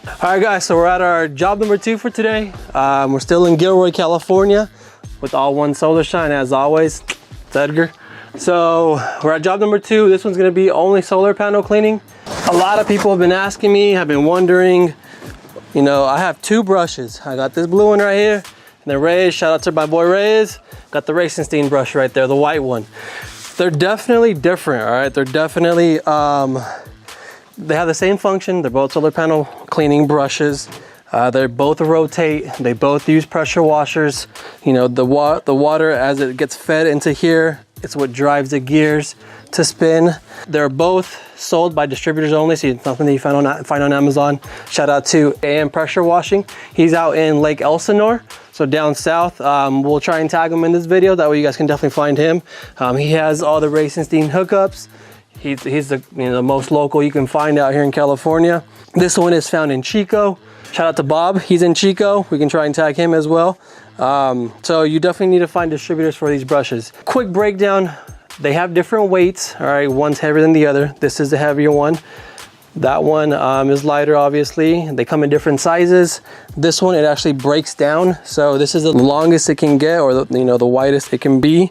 All right guys, so we're at our job number 2 for today. We're still in Gilroy, California with All One Solar Shine as always. It's Edgar. So we're at job number 2. This one's gonna be only solar panel cleaning. A lot of people have been asking me, have been wondering, you know, I have 2 brushes. I got this blue one right here, and then Reyes, shout out to my boy Reyes, got the Racenstein brush right there, the white one. They're definitely different, all right? They're definitely, they have the same function. They're both solar panel cleaning brushes. They both rotate. They both use pressure washers. You know, the water as it gets fed into here, it's what drives the gears to spin. They're both sold by distributors only, so it's nothing that you find on Amazon. Shout out to AM Pressure Washing. He's out in Lake Elsinore, so down south. We'll try and tag him in this video. That way you guys can definitely find him. He has all the Racenstein hookups. He's the most local you can find out here in California. This one is found in Chico. Shout out to Bob, he's in Chico. We can try and tag him as well. So you definitely need to find distributors for these brushes. Quick breakdown, they have different weights. All right, one's heavier than the other. This is the heavier one. That one is lighter, obviously. They come in different sizes. This one, it actually breaks down. So this is the longest it can get, or the widest it can be.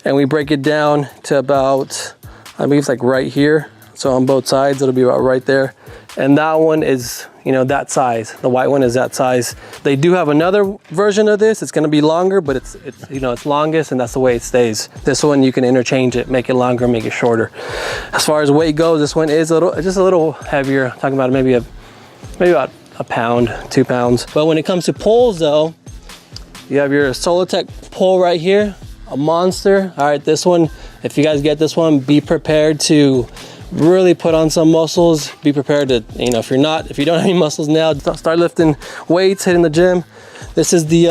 And we break it down to about, I believe it's like right here. So on both sides, it'll be about right there. And that one is, that size. The white one is that size. They do have another version of this. It's gonna be longer, but it's longest, and that's the way it stays. This one, you can interchange it, make it longer, make it shorter. As far as weight goes, this one is just a little heavier. I'm talking about maybe about a pound, 2 pounds. But when it comes to poles though, you have your Solartech pole right here, a monster. All right, this one, if you guys get this one, be prepared to really put on some muscles. Be prepared to, if you don't have any muscles now, start lifting weights, hitting the gym. This is the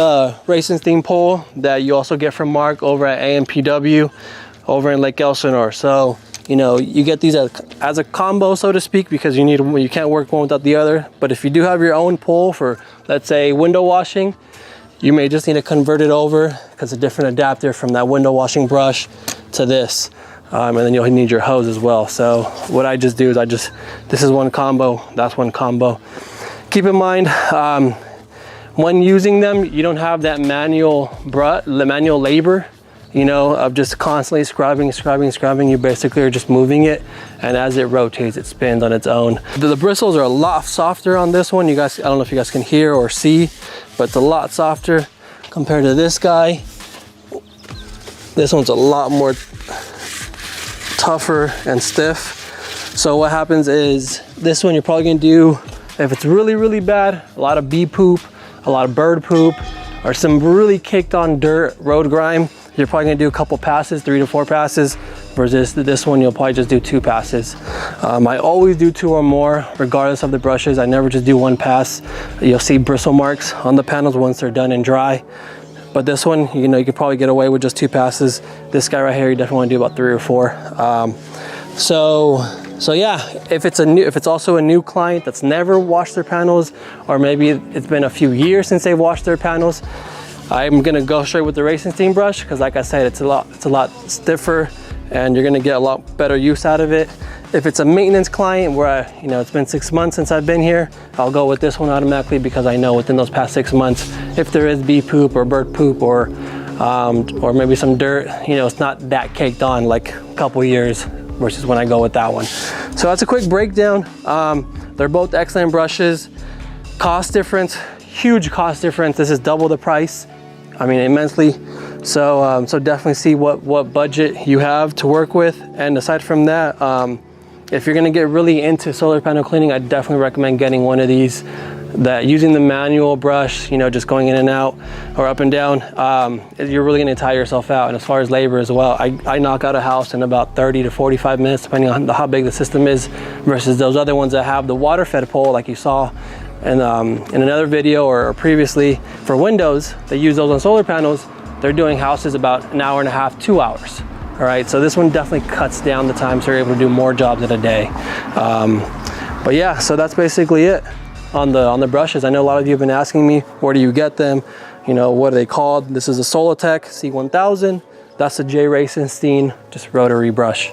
Racenstein pole that you also get from Mark over at AMPW over in Lake Elsinore. So, you get these as a combo, so to speak, because you can't work one without the other. But if you do have your own pole for, let's say, window washing, you may just need to convert it over because it's a different adapter from that window washing brush to this. And then you'll need your hose as well. So what I just do is this is one combo, that's one combo. Keep in mind, when using them, you don't have that manual labor, of just constantly scrubbing. You basically are just moving it, and as it rotates, it spins on its own. The bristles are a lot softer on this one. I don't know if you guys can hear or see, but it's a lot softer compared to this guy. This one's a lot more tougher and stiff. So what happens is, this one you're probably gonna do, if it's really, really bad, a lot of bee poop, a lot of bird poop, or some really caked on dirt, road grime, you're probably gonna do a couple passes, 3 to 4 passes, versus this one, you'll probably just do 2 passes. I always do 2 or more, regardless of the brushes. I never just do 1 pass. You'll see bristle marks on the panels once they're done and dry. But this one, you could probably get away with just 2 passes. This guy right here, you definitely want to do about 3 or 4. So yeah, if it's also a new client that's never washed their panels, or maybe it's been a few years since they've washed their panels, I'm gonna go straight with the Racenstein brush, because like I said, it's a lot stiffer, and you're gonna get a lot better use out of it. If it's a maintenance client where it's been 6 months since I've been here, I'll go with this one automatically, because I know within those past 6 months, if there is bee poop or bird poop or maybe some dirt, it's not that caked on like a couple years versus when I go with that one. So that's a quick breakdown. They're both excellent brushes. Cost difference, huge cost difference. This is double the price. I mean, immensely. So definitely see what budget you have to work with. And aside from that, if you're gonna get really into solar panel cleaning, I definitely recommend getting one of these, that using the manual brush, just going in and out or up and down, you're really gonna tire yourself out. And as far as labor as well, I knock out a house in about 30 to 45 minutes, depending on how big the system is, versus those other ones that have the water fed pole, like you saw in another video or previously for windows. They use those on solar panels. They're doing houses about 1.5 hours, 2 hours. All right, so this one definitely cuts down the time, so you're able to do more jobs in a day. But yeah, so that's basically it on the brushes. I know a lot of you have been asking me, where do you get them? What are they called? This is a Solartech C1000. That's a J Racenstein, just rotary brush.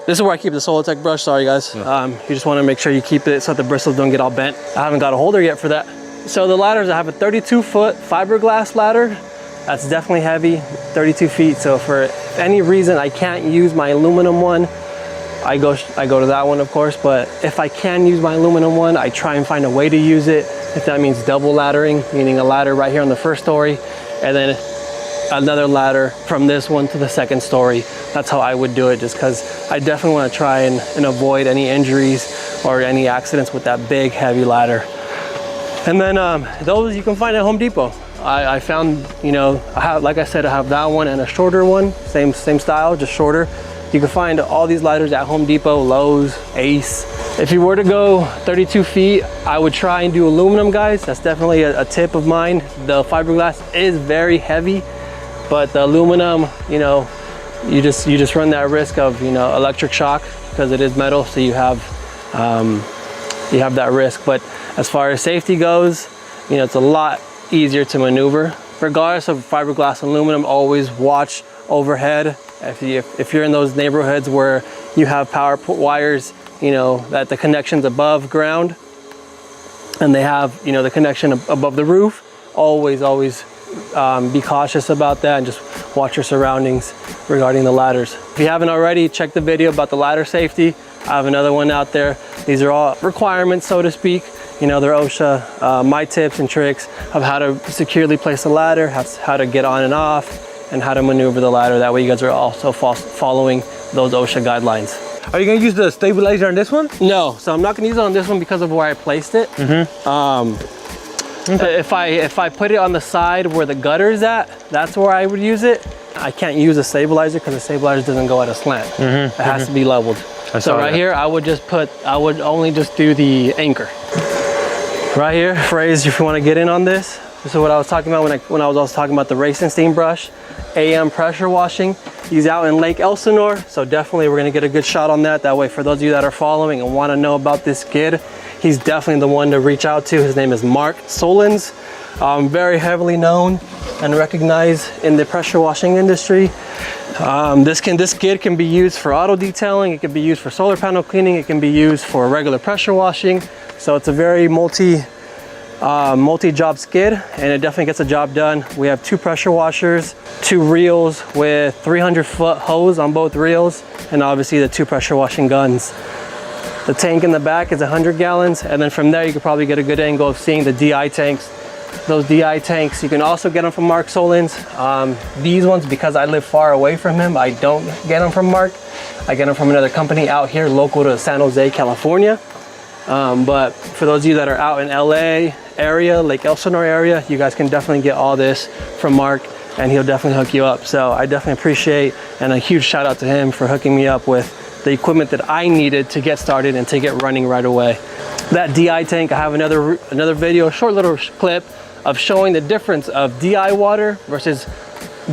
This is where I keep the Solartech brush, sorry guys. You just wanna make sure you keep it so that the bristles don't get all bent. I haven't got a holder yet for that. So the ladders, I have a 32-foot fiberglass ladder. That's definitely heavy, 32 feet. So for any reason I can't use my aluminum one, I go to that one, of course. But if I can use my aluminum one, I try and find a way to use it. If that means double laddering, meaning a ladder right here on the first story, and then another ladder from this one to the second story. That's how I would do it, just because I definitely want to try and avoid any injuries or any accidents with that big, heavy ladder. And then those you can find at Home Depot. I found, you know, like I said, I have that one and a shorter one, same style, just shorter. You can find all these ladders at Home Depot, Lowe's, Ace. If you were to go 32 feet, I would try and do aluminum, guys. That's definitely a tip of mine. The fiberglass is very heavy, but the aluminum, you know, you just run that risk of, you know, electric shock because it is metal, so you have that risk. But as far as safety goes, you know, it's a lot easier to maneuver. Regardless of fiberglass, aluminum, always watch overhead. If you're in those neighborhoods where you have power wires, you know, that the connection's above ground and they have, you know, the connection above the roof, always be cautious about that and just watch your surroundings regarding the ladders. If you haven't already, check the video about the ladder safety. I have another one out there. These are all requirements, so to speak. You know, they're OSHA, my tips and tricks of how to securely place a ladder, how to get on and off, and how to maneuver the ladder. That way you guys are also following those OSHA guidelines. Are you gonna use the stabilizer on this one? No, so I'm not gonna use it on this one because of where I placed it. Okay. If I put it on the side where the gutter is at, that's where I would use it. I can't use a stabilizer because the stabilizer doesn't go at a slant. It has to be leveled. So right here, I would only just do the anchor. Right here, phrase, if you want to get in on this. This is what I was talking about when I was also talking about the Racenstein brush, AM pressure washing. He's out in Lake Elsinore, so definitely we're gonna get a good shot on that. That way, for those of you that are following and want to know about this skid, he's definitely the one to reach out to. His name is Mark Solins. Very heavily known and recognized in the pressure washing industry. This skid can be used for auto detailing, it can be used for solar panel cleaning, it can be used for regular pressure washing. So it's a very multi-job skid, and it definitely gets the job done. We have 2 pressure washers, 2 reels with 300-foot hose on both reels, and obviously the 2 pressure washing guns. The tank in the back is 100 gallons, and then from there you can probably get a good angle of seeing the DI tanks. Those DI tanks, you can also get them from Mark Solins. These ones, because I live far away from him, I don't get them from Mark. I get them from another company out here local to San Jose, California. But for those of you that are out in LA area, Lake Elsinore area, you guys can definitely get all this from Mark, and he'll definitely hook you up. So I definitely appreciate, and a huge shout out to him for hooking me up with the equipment that I needed to get started and to get running right away. That DI tank, I have another video, a short little clip of showing the difference of DI water versus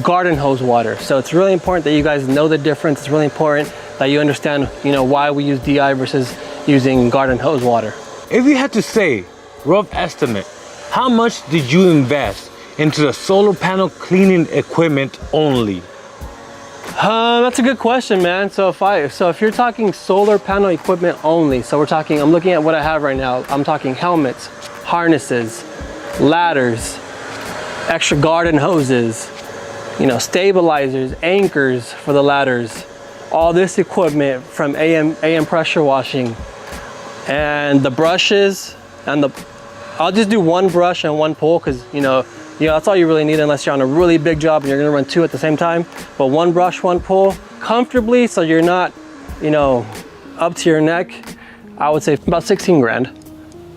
garden hose water. So it's really important that you guys know the difference. It's really important that you understand, you know, why we use DI versus using garden hose water. If you had to say, rough estimate, how much did you invest into the solar panel cleaning equipment only? That's a good question, man. So if you're talking solar panel equipment only, so I'm looking at what I have right now. I'm talking helmets, harnesses, ladders, extra garden hoses, you know, stabilizers, anchors for the ladders, all this equipment from AM pressure washing, and the brushes, and I'll just do 1 brush and 1 pull, because you know that's all you really need unless you're on a really big job and you're gonna run 2 at the same time. But 1 brush, 1 pull comfortably, so you're not, you know, up to your neck. I would say about 16 grand.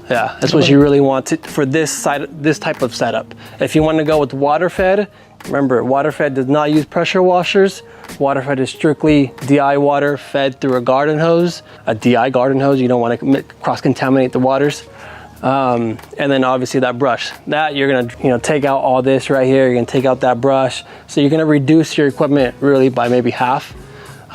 Yeah, that's what you really want for this type of setup. If you want to go with water fed, remember, water fed does not use pressure washers. Water fed is strictly DI water fed through a garden hose, a DI garden hose. You don't want to cross-contaminate the waters. And then obviously that brush, that you're gonna, you know, take out all this right here. You're gonna take out that brush. So you're gonna reduce your equipment really by maybe half,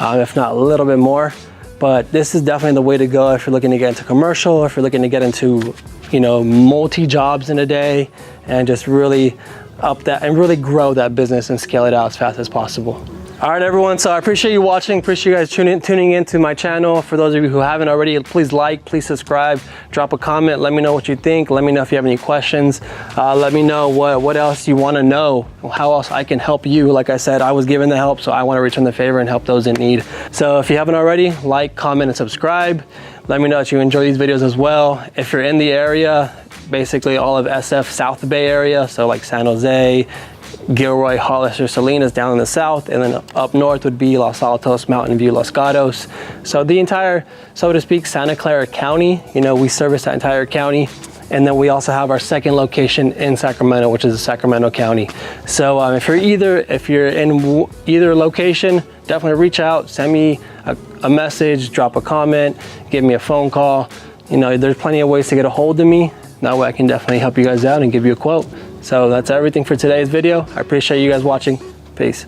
if not a little bit more. But this is definitely the way to go if you're looking to get into commercial, or if you're looking to get into, you know, multi-jobs in a day, and just really up that and really grow that business and scale it out as fast as possible. All right, everyone. So I appreciate you watching. Appreciate you guys tuning in to my channel. For those of you who haven't already, please like, please subscribe, drop a comment. Let me know what you think. Let me know if you have any questions. Let me know what else you want to know, how else I can help you. Like I said, I was given the help, so I want to return the favor and help those in need. So if you haven't already, like, comment, and subscribe. Let me know that you enjoy these videos as well. If you're in the area, basically all of SF South Bay area, so like San Jose, Gilroy, Hollister, Salinas down in the south, and then up north would be Los Altos, Mountain View, Los Gatos. So the entire, so to speak, Santa Clara County, you know, we service that entire county. And then we also have our second location in Sacramento, which is Sacramento County. So if you're in either location, definitely reach out, send me a message, drop a comment, give me a phone call. You know, there's plenty of ways to get a hold of me. That way I can definitely help you guys out and give you a quote. So that's everything for today's video. I appreciate you guys watching. Peace.